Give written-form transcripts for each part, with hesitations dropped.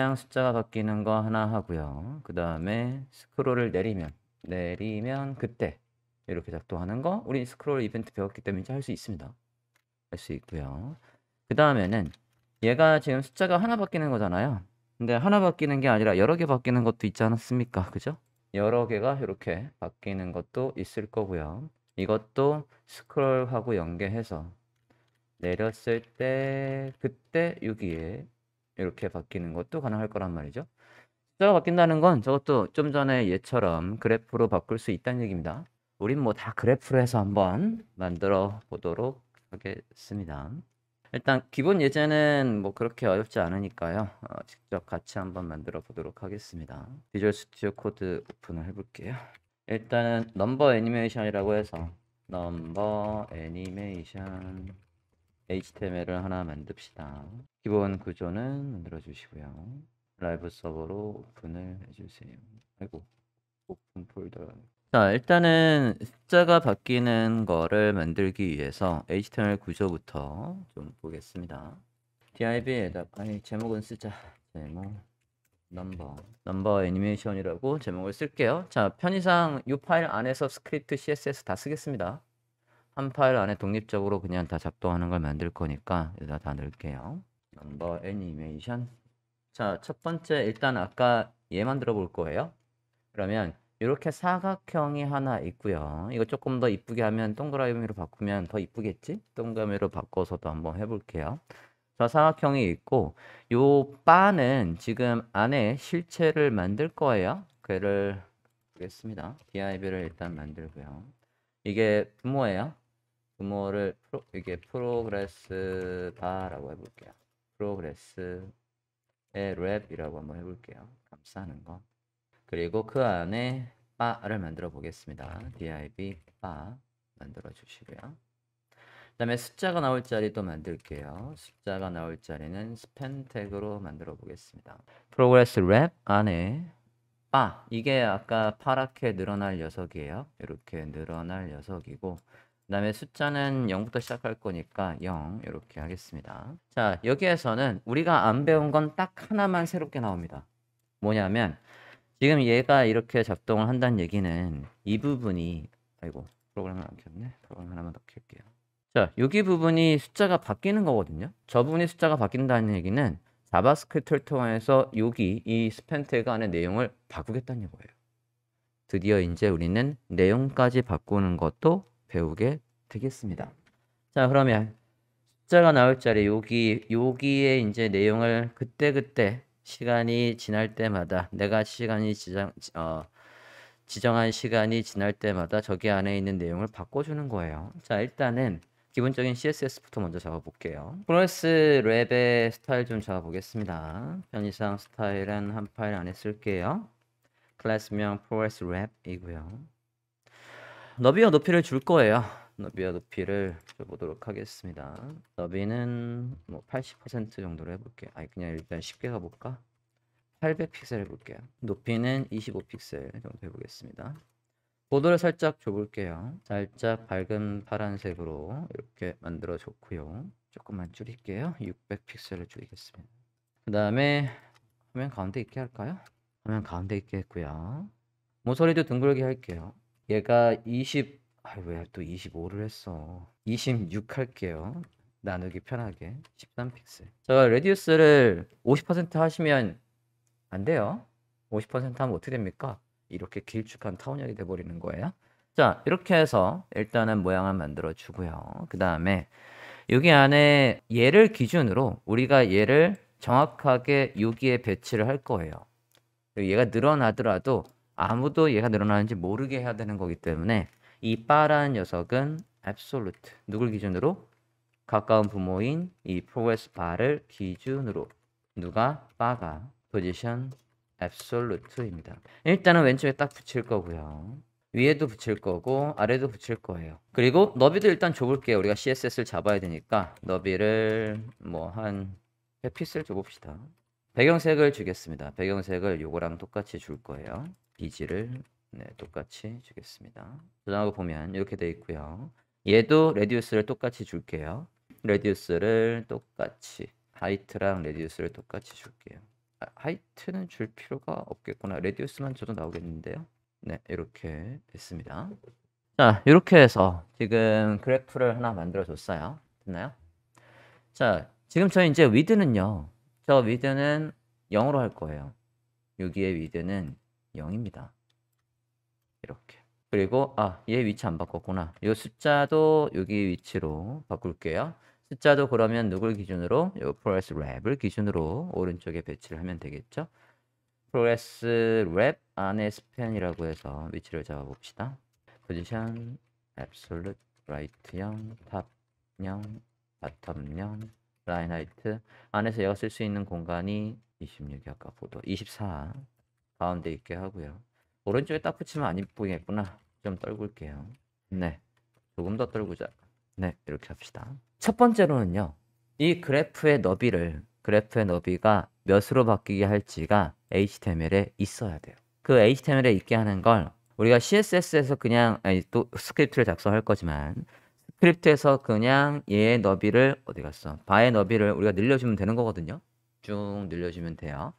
그냥 숫자가 바뀌는 거 하나 하고요. 그 다음에 스크롤을 내리면 그때 이렇게 작동하는 거 우리 스크롤 이벤트 배웠기 때문에 이제 할 수 있습니다. 할 수 있고요. 그 다음에는 얘가 지금 숫자가 하나 바뀌는 거잖아요. 근데 하나 바뀌는 게 아니라 여러 개 바뀌는 것도 있지 않았습니까? 그죠? 여러 개가 이렇게 바뀌는 것도 있을 거고요. 이것도 스크롤하고 연계해서 내렸을 때 그때 여기에 이렇게 바뀌는 것도 가능할 거란 말이죠. 숫자가 바뀐다는 건 저것도 좀 전에 얘처럼 그래프로 바꿀 수 있다는 얘기입니다. 우린 뭐 다 그래프로 해서 한번 만들어 보도록 하겠습니다. 일단 기본 예제는 뭐 그렇게 어렵지 않으니까요. 직접 같이 한번 만들어 보도록 하겠습니다. 비주얼 스튜디오 코드 오픈을 해볼게요. 일단은 넘버 애니메이션이라고 해서 넘버 애니메이션 HTML을 하나 만듭시다. 기본 구조는 만들어 주시고요. 라이브 서버로 오픈을 해주세요. 아이고, 오픈 폴더. 자, 일단은 숫자가 바뀌는 거를 만들기 위해서 HTML 구조부터 좀 보겠습니다. div에다가 제목은 쓰자. 제목 넘버 애니메이션이라고 제목을 쓸게요. 자, 편의상 이 파일 안에서 스크립트 CSS 다 쓰겠습니다. 한 파일 안에 독립적으로 그냥 다 작동하는 걸 만들 거니까 여기다 다 넣을게요. 넘버 애니메이션. 자, 첫 번째 일단 아까 얘 만들어 볼 거예요. 그러면 이렇게 사각형이 하나 있고요. 이거 조금 더 이쁘게 하면 동그라미로 바꾸면 더 이쁘겠지? 동그라미로 바꿔서도 한번 해볼게요. 저 사각형이 있고 요 바는 지금 안에 실체를 만들 거예요. 그를 보겠습니다. div를 일단 만들고요. 이게 부모예요. 부모를 이게 프로그레스 바라고 해볼게요. 프로그레스의 랩이라고 한번 해볼게요. 감싸는 거. 그리고 그 안에 바를 만들어 보겠습니다. div 바 만들어 주시고요. 그 다음에 숫자가 나올 자리도 만들게요. 숫자가 나올 자리는 스팬 태그로 만들어 보겠습니다. 프로그레스 랩 안에 바 이게 아까 파랗게 늘어날 녀석이에요. 이렇게 늘어날 녀석이고 그 다음에 숫자는 0부터 시작할 거니까 0 이렇게 하겠습니다. 자, 여기에서는 우리가 안 배운 건 딱 하나만 새롭게 나옵니다. 뭐냐면 지금 얘가 이렇게 작동을 한다는 얘기는 이 부분이 아이고 프로그램을 안 켰네. 프로그램 하나만 더 켤게요. 자, 여기 부분이 숫자가 바뀌는 거거든요. 저 부분이 숫자가 바뀐다는 얘기는 자바스크립트를 통해서 여기 이 스팬 태그 안에 내용을 바꾸겠다는 거예요. 드디어 이제 우리는 내용까지 바꾸는 것도 배우게 되겠습니다. 자, 그러면 숫자가 나올 자리 여기에 이제 내용을 그때그때 시간이 지날 때마다 내가 지정한 시간이 지날 때마다 저기 안에 있는 내용을 바꿔주는 거예요. 자, 일단은 기본적인 CSS부터 먼저 잡아볼게요. 프로세스 랩의 스타일 좀 잡아보겠습니다. 편의상 스타일은 한 파일 안에 쓸게요. 클래스명 프로세스 랩이고요. 너비와 높이를 줄 거예요. 너비와 높이를 줘보도록 하겠습니다. 너비는 뭐 80% 정도로 해볼게요. 아니 그냥 일단 쉽게 가볼까? 800픽셀 해볼게요. 높이는 25픽셀 정도 해보겠습니다. 보도를 살짝 줘볼게요. 살짝 밝은 파란색으로 이렇게 만들어 줬고요. 조금만 줄일게요. 600픽셀을 줄이겠습니다. 그 다음에 화면 가운데 있게 할까요? 화면 가운데 있게 했고요. 모서리도 둥글게 할게요. 얘가 왜 또 25를 했어. 26 할게요. 나누기 편하게 13픽셀. 자, 레디우스를 50% 하시면 안 돼요. 50% 하면 어떻게 됩니까? 이렇게 길쭉한 타원형이 돼버리는 거예요. 자, 이렇게 해서 일단은 모양을 만들어 주고요. 그 다음에 여기 안에 얘를 기준으로 우리가 얘를 정확하게 여기에 배치를 할 거예요. 얘가 늘어나더라도 아무도 얘가 늘어나는지 모르게 해야 되는 거기 때문에 이 바라는 녀석은 absolute 누굴 기준으로? 가까운 부모인 이 progress 바를 기준으로 누가? 바가 position absolute입니다. 일단은 왼쪽에 딱 붙일 거고요. 위에도 붙일 거고 아래도 붙일 거예요. 그리고 너비도 일단 줘볼게요. 우리가 CSS를 잡아야 되니까 너비를 뭐 한 100픽셀 줘봅시다. 배경색을 주겠습니다. 배경색을 요거랑 똑같이 줄 거예요. 비지를 똑같이 주겠습니다. 저장하고 보면 이렇게 돼 있고요. 얘도 레디우스를 똑같이 줄게요. 레디우스를 똑같이 하이트랑 레디우스를 똑같이 줄게요. 하이트는 줄 필요가 없겠구나. 레디우스만 줘도 나오겠는데요. 네, 이렇게 됐습니다. 자, 이렇게 해서 지금 그래프를 하나 만들어 줬어요. 됐나요? 자, 지금 저희 이제 위드는요. 저 위드는 0으로 할 거예요. 여기의 위드는 0입니다. 이렇게. 그리고 얘 위치 안 바꿨구나. 이 숫자도 여기 위치로 바꿀게요. 숫자도 그러면 누굴 기준으로? 이 progress 랩을 기준으로 오른쪽에 배치를 하면 되겠죠? progress 랩 안에 스팬이라고 해서 위치를 잡아 봅시다. 포지션 absolute right 0, top 0, bottom 0, line height 안에서 얘가 쓸 수 있는 공간이 26이 아까 보도 24 가운데 있게 하고요. 오른쪽에 딱 붙이면 안 이쁘겠구나. 좀 떨굴게요. 네, 조금 더 떨구자. 네, 이렇게 합시다. 첫 번째로는요. 이 그래프의 너비가 몇으로 바뀌게 할지가 HTML에 있어야 돼요. 그 HTML에 있게 하는 걸 우리가 CSS에서 그냥 또 스크립트를 작성할 거지만 스크립트에서 그냥 얘의 너비를 어디 갔어? 바의 너비를 우리가 늘려주면 되는 거거든요. 쭉 늘려주면 돼요.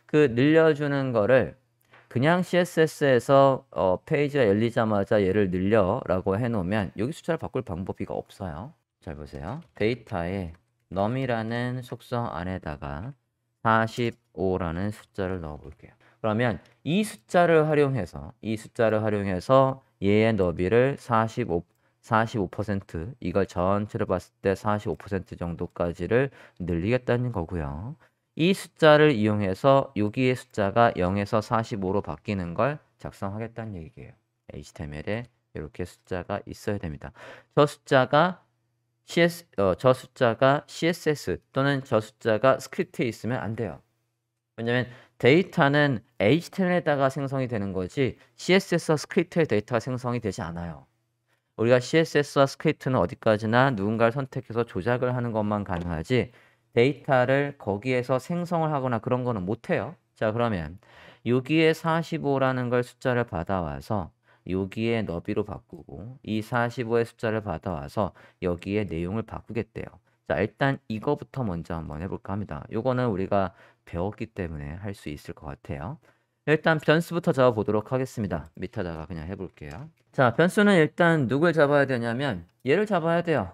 그 늘려주는 거를 그냥 CSS에서 페이지가 열리자마자 얘를 늘려라고 해놓으면 여기 숫자를 바꿀 방법이 없어요. 잘 보세요. 데이터에 num이라는 속성 안에다가 45라는 숫자를 넣어 볼게요. 그러면 이 숫자를 활용해서 얘의 너비를 45% 이걸 전체를 봤을 때 45% 정도까지를 늘리겠다는 거고요. 이 숫자를 이용해서 여기의 숫자가 0에서 45로 바뀌는 걸 작성하겠다는 얘기예요. HTML에 이렇게 숫자가 있어야 됩니다. 저 숫자가 CSS 또는 저 숫자가 스크립트에 있으면 안 돼요. 왜냐면 데이터는 HTML에다가 생성이 되는 거지 CSS와 스크립트의 데이터가 생성이 되지 않아요. 우리가 CSS와 스크립트는 어디까지나 누군가를 선택해서 조작을 하는 것만 가능하지 데이터를 거기에서 생성을 하거나 그런 거는 못해요. 자, 그러면 여기에 45라는 걸 숫자를 받아와서 여기에 너비로 바꾸고 이 45의 숫자를 받아와서 여기에 내용을 바꾸겠대요. 자, 일단 이거부터 먼저 한번 해볼까 합니다. 요거는 우리가 배웠기 때문에 할 수 있을 것 같아요. 일단 변수부터 잡아보도록 하겠습니다. 밑에다가 그냥 해볼게요. 자, 변수는 일단 누굴 잡아야 되냐면 얘를 잡아야 돼요.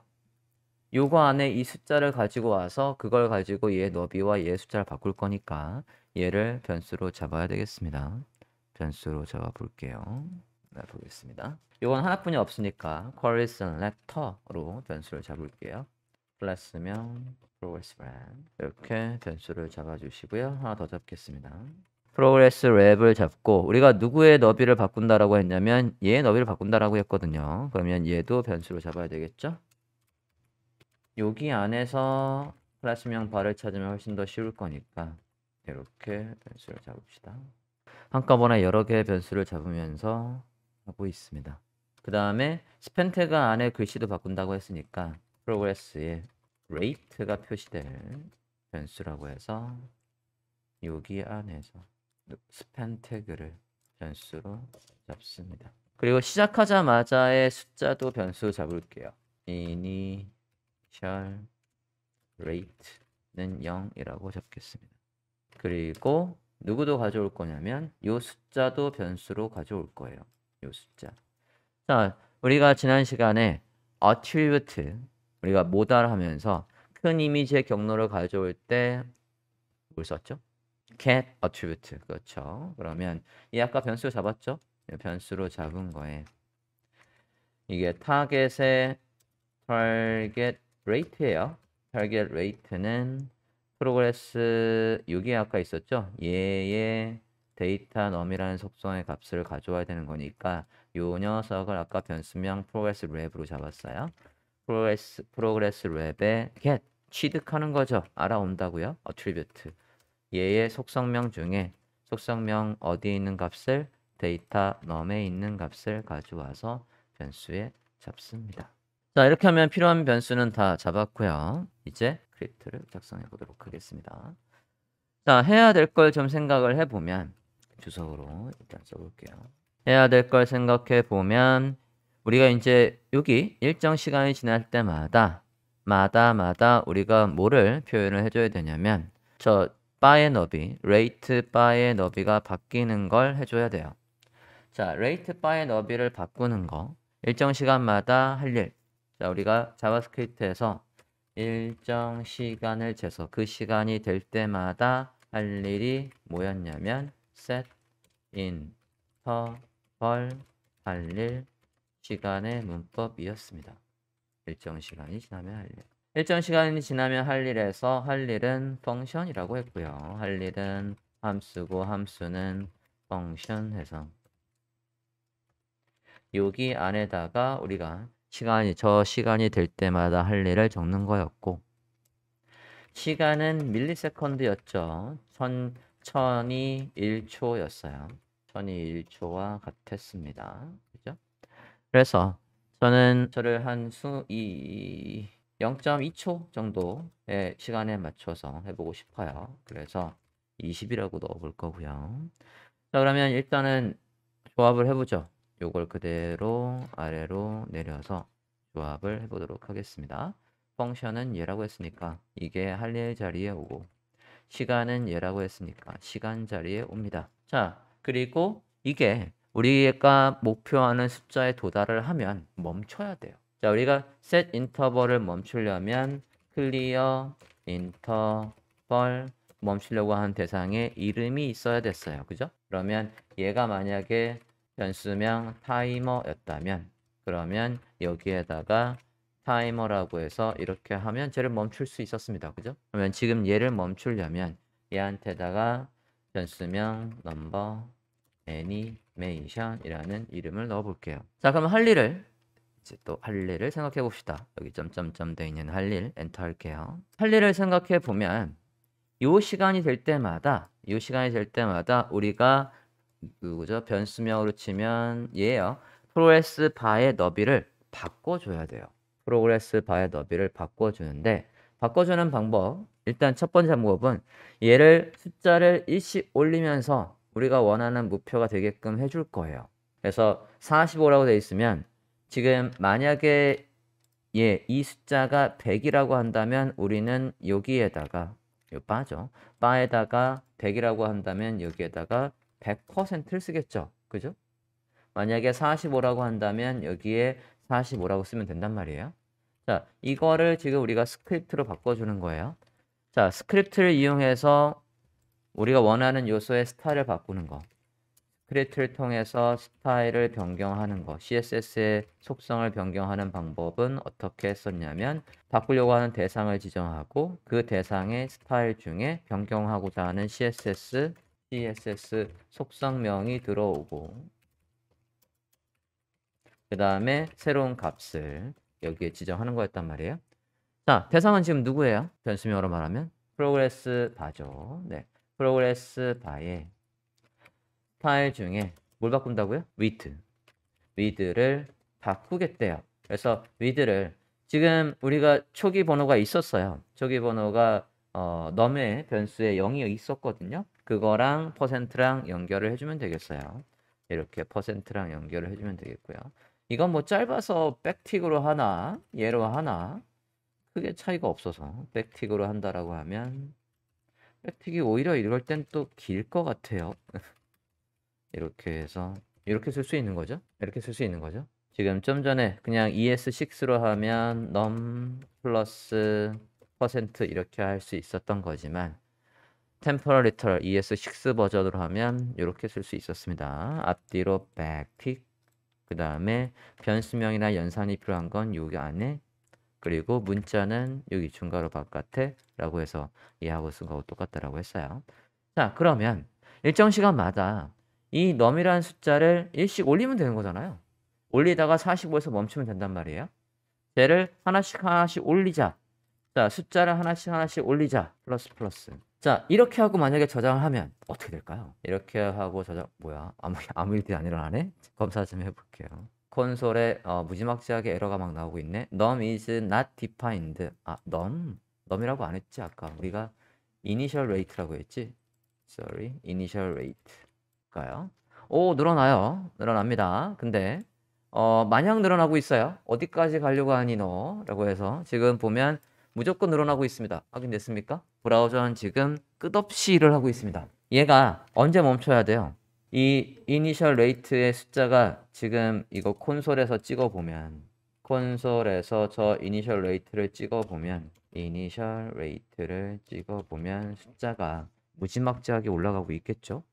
요거 안에 이 숫자를 가지고 와서 그걸 가지고 얘 너비와 얘 숫자를 바꿀 거니까 얘를 변수로 잡아야 되겠습니다. 변수로 잡아 볼게요. 네, 보겠습니다. 요건 하나뿐이 없으니까 query selector로 변수를 잡을게요. 플러스면 progress 랩 이렇게 변수를 잡아 주시고요. 하나 더 잡겠습니다. 프로그레스 랩을 잡고 우리가 누구의 너비를 바꾼다라고 했냐면 얘의 너비를 바꾼다라고 했거든요. 그러면 얘도 변수로 잡아야 되겠죠? 여기 안에서 클래스명 바를 찾으면 훨씬 더 쉬울 거니까 이렇게 변수를 잡읍시다. 한꺼번에 여러 개의 변수를 잡으면서 하고 있습니다. 그 다음에 스팬 태그 안에 글씨도 바꾼다고 했으니까 프로그레스에 rate가 표시될 변수라고 해서 여기 안에서 스팬 태그를 변수로 잡습니다. 그리고 시작하자마자의 숫자도 변수 잡을게요. initial rate는 0이라고 잡겠습니다. 그리고 누구도 가져올 거냐면 이 숫자도 변수로 가져올 거예요. 이 숫자. 자, 우리가 지난 시간에 attribute 우리가 모달하면서 큰 이미지의 경로를 가져올 때 뭘 썼죠? get attribute. 그렇죠. 그러면 이 아까 변수 잡았죠? 변수로 잡은 거에 이게 타겟의 target rate예요. target rate는 프로그레스 6이 아까 있었죠? 얘의 데이터 num이라는 속성의 값을 가져와야 되는 거니까 요 녀석을 아까 변수명 progress 랩으로 잡았어요. progress 랩에 get 취득하는 거죠. 알아온다고요. attribute. 얘의 속성명 중에 속성명 어디에 있는 값을 데이터 num에 있는 값을 가져와서 변수에 잡습니다. 자, 이렇게 하면 필요한 변수는 다 잡았고요. 이제 스크립트를 작성해 보도록 하겠습니다. 자, 해야 될 걸 좀 생각을 해보면 주석으로 일단 써볼게요. 해야 될 걸 생각해 보면 우리가 이제 여기 일정 시간이 지날 때마다 우리가 뭐를 표현을 해줘야 되냐면 저 바의 너비, rate 바의 너비가 바뀌는 걸 해줘야 돼요. 자, rate 바의 너비를 바꾸는 거. 일정 시간마다 할 일. 자, 우리가 자바스크립트에서 일정 시간을 재서 그 시간이 될 때마다 할 일이 뭐였냐면 set interval 할 일 시간의 문법이었습니다. 일정 시간이 지나면 할 일. 일정 시간이 지나면 할 일에서 할 일은 펑션이라고 했고요. 할 일은 함수고 함수는 펑션 해서 여기 안에다가 우리가 저 시간이 될 때마다 할 일을 적는 거였고 시간은 밀리세컨드였죠. 천이 1초였어요. 천이 1초와 같았습니다. 그죠? 그래서 저를 한 0.2초 정도의 시간에 맞춰서 해보고 싶어요. 그래서 20이라고 넣어볼 거고요. 자, 그러면 일단은 조합을 해보죠. 요걸 그대로 아래로 내려서 조합을 해보도록 하겠습니다. 펑션은 얘라고 했으니까 이게 할 일 자리에 오고 시간은 얘라고 했으니까 시간 자리에 옵니다. 자, 그리고 이게 우리가 목표하는 숫자에 도달을 하면 멈춰야 돼요. 자, 우리가 set interval을 멈추려면 clear interval 멈추려고 하는 대상에 이름이 있어야 됐어요. 그죠? 그러면 얘가 만약에 변수명 타이머였다면 그러면 여기에다가 타이머라고 해서 이렇게 하면 쟤를 멈출 수 있었습니다. 그죠? 그러면 지금 얘를 멈추려면 얘한테다가 변수명 넘버 애니메이션이라는 이름을 넣어 볼게요. 자, 그럼 할 일을 이제 또 할 일을 생각해 봅시다. 여기 점점점 돼 있는 할 일 엔터 할게요. 할 일을 생각해 보면 요 시간이 될 때마다 우리가 그죠? 변수명으로 치면 얘예요. 프로그레스 바의 너비를 바꿔줘야 돼요. 프로그레스 바의 너비를 바꿔주는데 바꿔주는 방법 일단 첫 번째 방법은 얘를 숫자를 일씩 올리면서 우리가 원하는 목표가 되게끔 해줄 거예요. 그래서 45라고 되어 있으면 지금 만약에 이 숫자가 100이라고 한다면 우리는 여기에다가 바에다가 100이라고 한다면 여기에다가 100%를 쓰겠죠. 그죠? 만약에 45라고 한다면 여기에 45라고 쓰면 된단 말이에요. 자, 이거를 지금 우리가 스크립트로 바꿔주는 거예요. 자, 스크립트를 이용해서 우리가 원하는 요소의 스타일을 바꾸는 거. 스크립트를 통해서 스타일을 변경하는 거. CSS의 속성을 변경하는 방법은 어떻게 했었냐면 바꾸려고 하는 대상을 지정하고 그 대상의 스타일 중에 변경하고자 하는 CSS 속성명이 들어오고 그 다음에 새로운 값을 여기에 지정하는 거였단 말이에요. 자, 대상은 지금 누구예요? 변수명으로 말하면 프로그레스 바죠. 네, 프로그레스 바의 스타일 중에 뭘 바꾼다고요? width를 바꾸겠대요. 그래서 width를 지금 우리가 초기 번호가 있었어요. 초기 번호가 num의 변수에 0이 있었거든요. 그거랑 %랑 연결을 해주면 되겠어요. 이렇게 %랑 연결을 해주면 되겠고요. 이건 뭐 짧아서 백틱으로 하나, 얘로 하나 크게 차이가 없어서 백틱으로 한다라고 하면 백틱이 오히려 이럴 땐 또 길 것 같아요. 이렇게 해서 이렇게 쓸 수 있는 거죠. 이렇게 쓸 수 있는 거죠. 지금 좀 전에 그냥 ES6로 하면 num 플러스 % 이렇게 할 수 있었던 거지만 temporal literal ES6 버전으로 하면 이렇게 쓸 수 있었습니다. 앞뒤로 backtick 그 다음에 변수명이나 연산이 필요한 건 여기 안에 그리고 문자는 여기 중괄호 바깥에 라고 해서 얘하고 쓴 거하고 똑같다라고 했어요. 자, 그러면 일정 시간마다 이 num이라는 숫자를 일씩 올리면 되는 거잖아요. 올리다가 45에서 멈추면 된단 말이에요. 쟤를 하나씩 올리자. 자, 숫자를 하나씩 올리자. 플러스. 자, 이렇게 하고 만약에 저장을 하면 어떻게 될까요? 이렇게 하고 아무 일도 안 일어나네? 검사 좀 해볼게요. 콘솔에 무지막지하게 에러가 막 나오고 있네. num is not defined. num이라고 안 했지 아까. 우리가 initial rate라고 했지. initial rate일까요? 오, 늘어납니다. 근데 마냥 늘어나고 있어요. 어디까지 가려고 하니 너? 라고 해서 지금 보면 무조건 늘어나고 있습니다. 확인됐습니까? 브라우저는 지금 끝없이 일을 하고 있습니다. 얘가 언제 멈춰야 돼요? 이 이니셜 레이트의 숫자가 지금 이거 콘솔에서 찍어보면 콘솔에서 저 이니셜 레이트를 찍어보면 숫자가 무지막지하게 올라가고 있겠죠?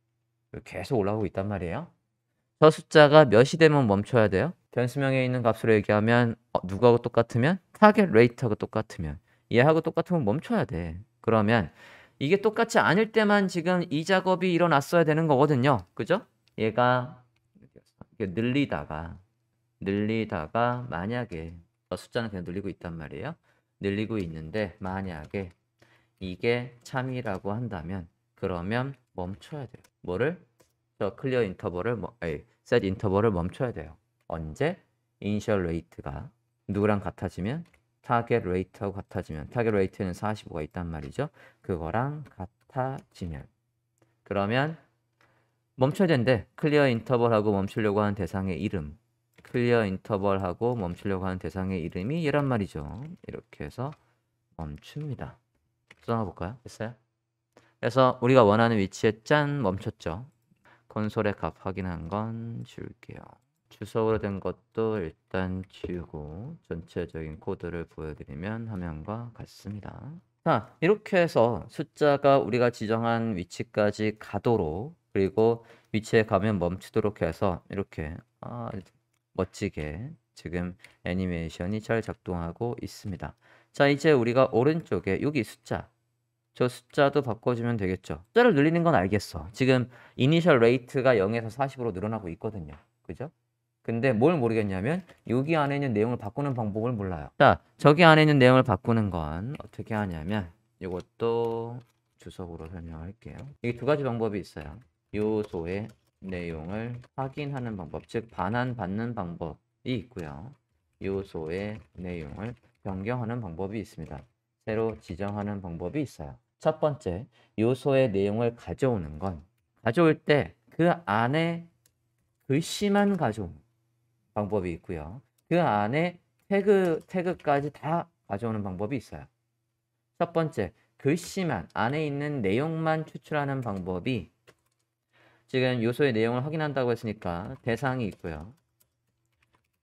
계속 올라가고 있단 말이에요. 저 숫자가 몇이 되면 멈춰야 돼요? 변수명에 있는 값으로 얘기하면 누구하고 똑같으면? 타겟 레이트하고 똑같으면 얘하고 똑같으면 멈춰야 돼. 그러면 이게 똑같지 않을 때만 지금 이 작업이 일어났어야 되는 거거든요. 그죠? 얘가 늘리다가 만약에 숫자는 그냥 늘리고 있단 말이에요. 늘리고 있는데 만약에 이게 참이라고 한다면 그러면 멈춰야 돼요. 뭐를? 저 클리어 인터벌을 set 인터벌을 멈춰야 돼요. 언제? 이니셜 레이트가 누구랑 같아지면? 타겟 레이트하고 같아지면 타겟 레이트는 45가 있단 말이죠. 그거랑 같아지면 그러면 멈춰야 된대. 클리어 인터벌하고 멈추려고 하는 대상의 이름 클리어 인터벌하고 멈추려고 하는 대상의 이름이 얘란 말이죠. 이렇게 해서 멈춥니다. 써놔볼까요? 됐어요? 그래서 우리가 원하는 위치에 짠 멈췄죠. 콘솔의 값 확인한 건 지울게요. 주석으로 된 것도 일단 지우고 전체적인 코드를 보여드리면 화면과 같습니다. 자, 이렇게 해서 숫자가 우리가 지정한 위치까지 가도록 그리고 위치에 가면 멈추도록 해서 이렇게 멋지게 지금 애니메이션이 잘 작동하고 있습니다. 자, 이제 우리가 오른쪽에 여기 저 숫자도 바꿔주면 되겠죠. 숫자를 늘리는 건 알겠어. 지금 이니셜 레이트가 0에서 40으로 늘어나고 있거든요. 그죠? 근데 뭘 모르겠냐면 여기 안에 있는 내용을 바꾸는 방법을 몰라요. 자, 저기 안에 있는 내용을 바꾸는 건 어떻게 하냐면 이것도 주석으로 설명할게요. 이게 두 가지 방법이 있어요. 요소의 내용을 확인하는 방법, 즉 반환받는 방법이 있고요. 요소의 내용을 변경하는 방법이 있습니다. 새로 지정하는 방법이 있어요. 첫 번째, 요소의 내용을 가져오는 건 가져올 때 그 안에 글씨만 가져오는 방법이 있고요. 그 안에 태그까지 다 가져오는 방법이 있어요. 첫 번째, 글씨만, 안에 있는 내용만 추출하는 방법이 지금 요소의 내용을 확인한다고 했으니까 대상이 있고요.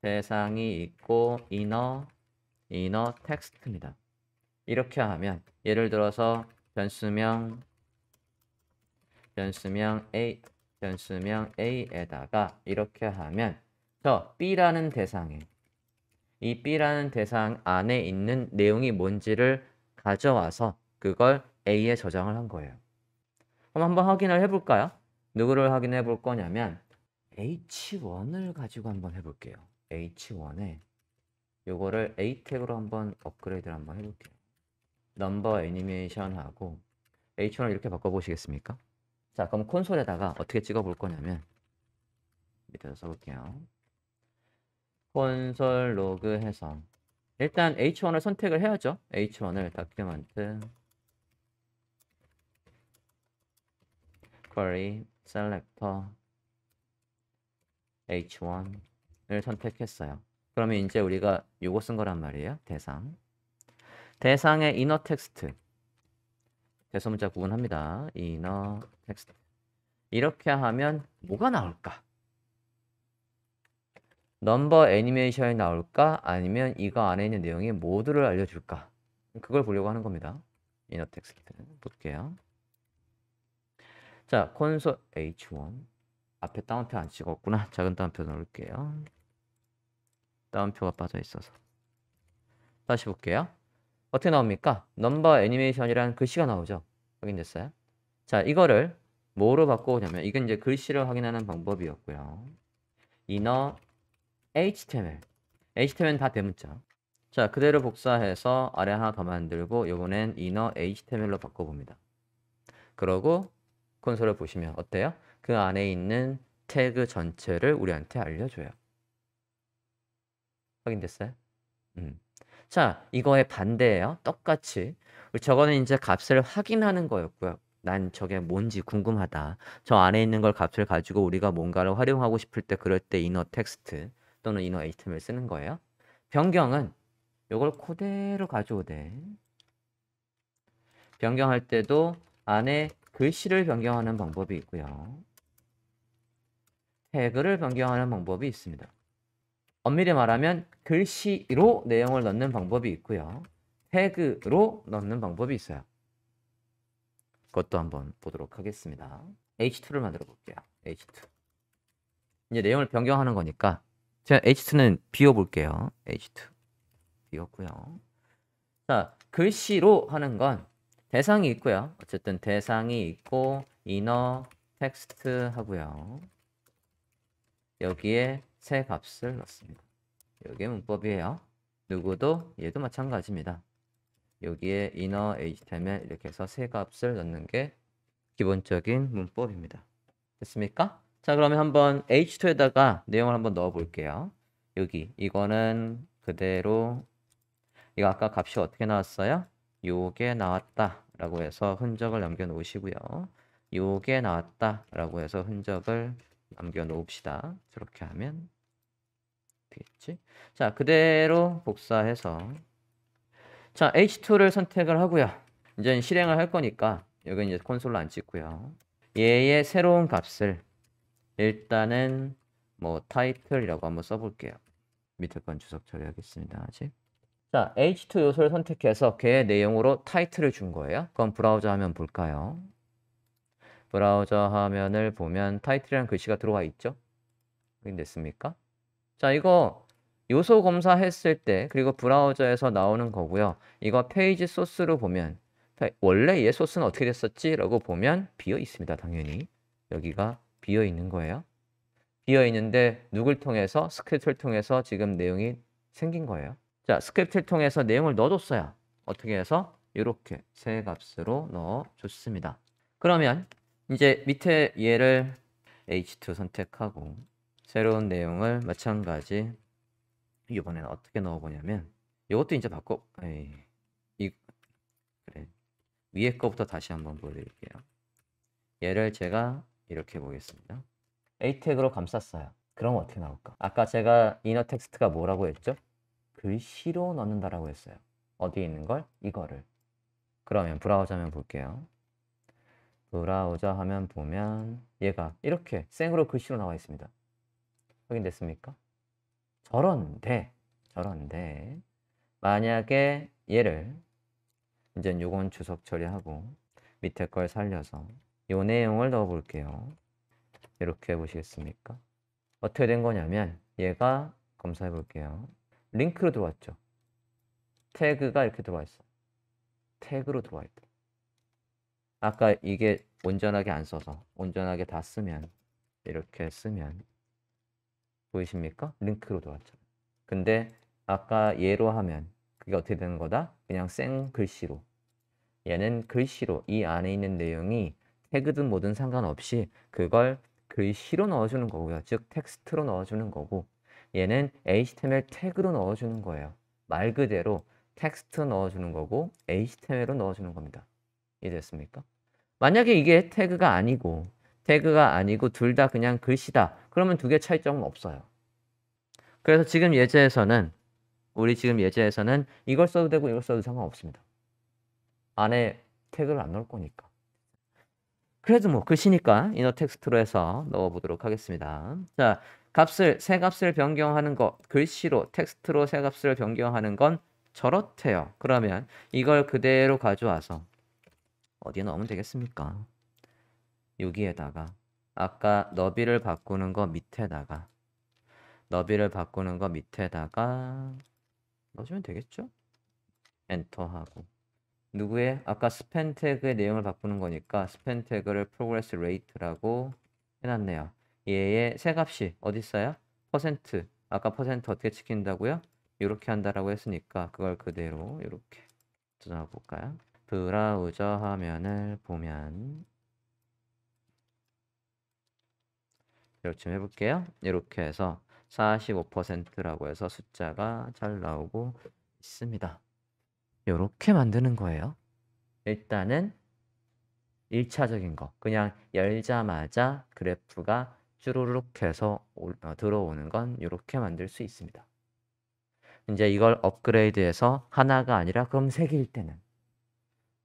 대상이 있고 이너 텍스트입니다. 이렇게 하면 예를 들어서 변수명 A에다가 이렇게 하면 저 B라는 대상에 이 B라는 대상 안에 있는 내용이 뭔지를 가져와서 그걸 A에 저장을 한 거예요. 그럼 한번 확인을 해볼까요? 누구를 확인해 볼 거냐면 H1을 가지고 한번 해볼게요. H1에 요거를 A 태그로 한번 업그레이드를 한번 해볼게요. 넘버 애니메이션하고 H1을 이렇게 바꿔보시겠습니까? 자, 그럼 콘솔에다가 어떻게 찍어볼 거냐면 밑에서 써볼게요. 콘솔 로그 해서 일단 H1을 선택을 해야죠. H1을 다큐멘트 query selector H1을 선택했어요. 그러면 이제 우리가 요거 쓴 거란 말이에요. 대상의 inner 텍스트 대소문자 구분합니다. inner 텍스트 이렇게 하면 뭐가 나올까? 넘버 애니메이션이 나올까? 아니면 이거 안에 있는 내용의 모두를 알려줄까? 그걸 보려고 하는 겁니다. inner 텍스트 볼게요. 자, 콘솔 H1 앞에 따옴표 안 찍었구나. 작은 따옴표 넣을게요. 따옴표가 빠져 있어서 다시 볼게요. 어떻게 나옵니까? 넘버 애니메이션이라는 글씨가 나오죠. 확인됐어요? 자, 이거를 뭐로 바꿔오냐면 이건 이제 글씨를 확인하는 방법이었고요. inner HTML은 다 대문자. 자, 그대로 복사해서 아래 하나 더 만들고 이번엔 inner HTML로 바꿔봅니다. 그러고 콘솔을 보시면 어때요? 그 안에 있는 태그 전체를 우리한테 알려줘요. 확인됐어요? 자, 이거의 반대예요. 똑같이. 저거는 이제 값을 확인하는 거였고요. 난 저게 뭔지 궁금하다. 저 안에 있는 걸 값을 가지고 우리가 뭔가를 활용하고 싶을 때 그럴 때 inner 텍스트 또는 inner HTML 쓰는 거예요. 변경은 이걸 그대로 가져오되 변경할 때도 안에 글씨를 변경하는 방법이 있고요. 태그를 변경하는 방법이 있습니다. 엄밀히 말하면 글씨로 내용을 넣는 방법이 있고요. 태그로 넣는 방법이 있어요. 그것도 한번 보도록 하겠습니다. H2를 만들어 볼게요. H2. 이제 내용을 변경하는 거니까 제가 H2는 비워볼게요. H2 비웠고요. 자, 글씨로 하는 건 대상이 있고요. 어쨌든 대상이 있고 inner text 하고요. 여기에 새 값을 넣습니다. 여기에 문법이에요. 누구도 얘도 마찬가지입니다. 여기에 inner html 이렇게 해서 새 값을 넣는 게 기본적인 문법입니다. 됐습니까? 자, 그러면 한번 h2에다가 내용을 한번 넣어 볼게요. 여기 이거는 그대로 이거 아까 값이 어떻게 나왔어요? 요게 나왔다 라고 해서 흔적을 남겨 놓으시고요. 요게 나왔다 라고 해서 흔적을 남겨 놓읍시다. 저렇게 하면 되겠지? 자, 그대로 복사해서 자, H2를 선택을 하고요. 이제 실행을 할 거니까 여기 이제 콘솔로 안 찍고요. 얘의 새로운 값을 일단은 뭐 타이틀이라고 한번 써볼게요. 밑에 건 주석 처리하겠습니다. 아직. 자, H2 요소를 선택해서 걔의 내용으로 타이틀을 준 거예요. 그럼 브라우저 화면 볼까요? 브라우저 화면을 보면 타이틀이라는 글씨가 들어와 있죠? 확인됐습니까? 자, 이거 요소 검사했을 때 그리고 브라우저에서 나오는 거고요. 이거 페이지 소스로 보면 원래 얘 소스는 어떻게 됐었지? 라고 보면 비어 있습니다. 당연히. 여기가 비어 있는 거예요. 비어 있는데 누굴 통해서? 스크립트를 통해서 지금 내용이 생긴 거예요. 자, 스크립트를 통해서 내용을 넣어줬어요. 어떻게 해서? 이렇게 새 값으로 넣어줬습니다. 그러면 이제 밑에 얘를 H2 선택하고 새로운 내용을 마찬가지 이번에는 어떻게 넣어보냐면 이것도 이제 바꿔 그래. 위에 거부터 다시 한번 보여드릴게요. 얘를 제가 이렇게 보겠습니다. A 태그로 감쌌어요. 그럼 어떻게 나올까? 아까 제가 이너 텍스트가 뭐라고 했죠? 글씨로 넣는다라고 했어요. 어디에 있는 걸? 이거를. 그러면 브라우저 화면 볼게요. 브라우저 화면 보면 얘가 이렇게 생으로 글씨로 나와 있습니다. 확인됐습니까? 저런데 만약에 얘를 이제 요건 주석 처리하고 밑에 걸 살려서 요 내용을 넣어 볼게요. 이렇게 보시겠습니까? 어떻게 된 거냐면 얘가 검사해 볼게요. 링크로 들어왔죠. 태그가 이렇게 들어와 있어. 태그로 들어와 있다. 아까 이게 온전하게 안 써서 온전하게 다 쓰면 이렇게 쓰면 보이십니까? 링크로 들어왔죠. 근데 아까 얘로 하면 그게 어떻게 되는 거다? 그냥 생 글씨로. 얘는 글씨로 이 안에 있는 내용이 태그든 뭐든 상관없이 그걸 글씨로 넣어주는 거고요. 즉 텍스트로 넣어주는 거고 얘는 HTML 태그로 넣어주는 거예요. 말 그대로 텍스트 넣어주는 거고 HTML로 넣어주는 겁니다. 이해됐습니까? 만약에 이게 태그가 아니고 둘 다 그냥 글씨다. 그러면 두 개 차이점은 없어요. 그래서 지금 예제에서는 이걸 써도 되고 이걸 써도 상관없습니다. 안에 태그를 안 넣을 거니까. 그래도 뭐 글씨니까 이너 텍스트로 해서 넣어보도록 하겠습니다. 자, 새 값을 변경하는 거 글씨로 텍스트로 새 값을 변경하는 건 저렇대요. 그러면 이걸 그대로 가져와서 어디에 넣으면 되겠습니까? 여기에다가 아까 너비를 바꾸는 거 밑에다가 넣어주면 되겠죠? 엔터하고 누구의? 아까 스팬 태그의 내용을 바꾸는 거니까 스팬 태그를 progress rate라고 해놨네요. 얘의 새 값이 어디 있어요? 퍼센트. 아까 퍼센트 어떻게 지킨다고요? 이렇게 한다라고 했으니까 그걸 그대로 이렇게 저장해 볼까요? 브라우저 화면을 보면 이렇게 좀 해볼게요. 이렇게 해서 45%라고 해서 숫자가 잘 나오고 있습니다. 이렇게 만드는 거예요. 일단은 1차적인 거. 그냥 열자마자 그래프가 쭈루룩 해서 들어오는 건 이렇게 만들 수 있습니다. 이제 이걸 업그레이드해서 하나가 아니라 그럼 3개일 때는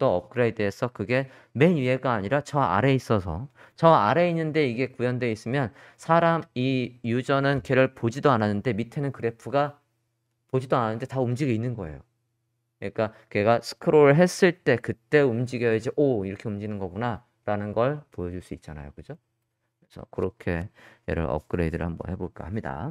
또 업그레이드해서 그게 맨 위에가 아니라 저 아래에 있어서 저 아래에 있는데 이게 구현되어 있으면 이 유저는 걔를 보지도 않았는데 밑에는 그래프가 보지도 않았는데 다 움직여 있는 거예요. 그러니까 걔가 스크롤 했을 때 그때 움직여야지 오 이렇게 움직이는 거구나 라는 걸 보여줄 수 있잖아요. 그죠? 그래서 그렇게 얘를 업그레이드를 한번 해볼까 합니다.